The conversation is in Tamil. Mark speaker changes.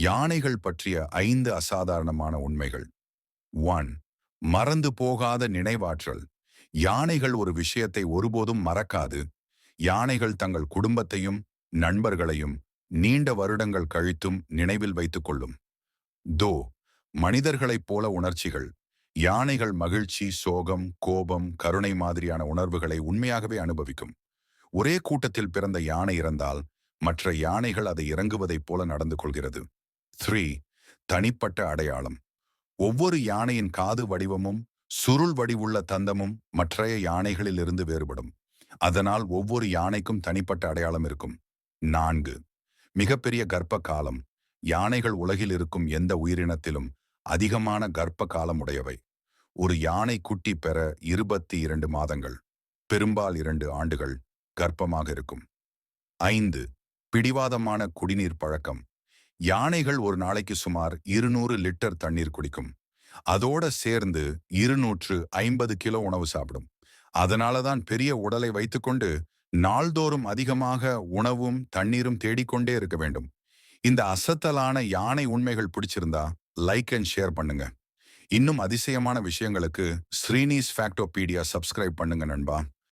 Speaker 1: யானைகள் பற்றிய 5 அசாதாரணமான உண்மைகள். 1. மறந்து போகாத நினைவாற்றல். யானைகள் ஒரு விஷயத்தை ஒருபோதும் மறக்காது. யானைகள் தங்கள் குடும்பத்தையும் நண்பர்களையும் நீண்ட வருடங்கள் கழித்தும் நினைவில் வைத்துக் கொள்ளும். தோ மனிதர்களைப் போல உணர்ச்சிகள். யானைகள் மகிழ்ச்சி, சோகம், கோபம், கருணை மாதிரியான உணர்வுகளை உண்மையாகவே அனுபவிக்கும். ஒரே கூட்டத்தில் பிறந்த யானை இறந்தால் மற்ற யானைகள் அதை இறங்குவதைப் போல நடந்து கொள்கிறது. 3. தனிப்பட்ட அடையாளம். ஒவ்வொரு யானையின் காது வடிவமும் சுருள் வடிவுள்ள தந்தமும் மற்றைய யானைகளில் இருந்து வேறுபடும். அதனால் ஒவ்வொரு யானைக்கும் தனிப்பட்ட அடையாளம் இருக்கும். 4. மிகப்பெரிய கர்ப்ப காலம். யானைகள் உலகில் இருக்கும் எந்த உயிரினத்திலும் அதிகமான கர்ப்ப காலம் உடையவை. ஒரு யானை குட்டி பெற 22 மாதங்கள், பெரும்பால் 2 ஆண்டுகள் கர்ப்பமாக இருக்கும். 5. பிடிவாதமான குடிநீர் பழக்கம். யானைகள் ஒரு நாளைக்கு சுமார் 200 லிட்டர் தண்ணீர் குடிக்கும். அதோட சேர்ந்து 250 கிலோ உணவு சாப்பிடும். அதனாலதான் பெரிய உடலை வைத்துக்கொண்டு நாள்தோறும் அதிகமாக உணவும் தண்ணீரும் தேடிக்கொண்டே இருக்க வேண்டும். இந்த அசத்தலான யானை உண்மைகள் பிடிச்சிருந்தா லைக் அண்ட் ஷேர் பண்ணுங்க. இன்னும் அதிசயமான விஷயங்களுக்கு ஸ்ரீனிஸ் ஃபேக்டோபீடியா சப்ஸ்கிரைப் பண்ணுங்க நண்பா.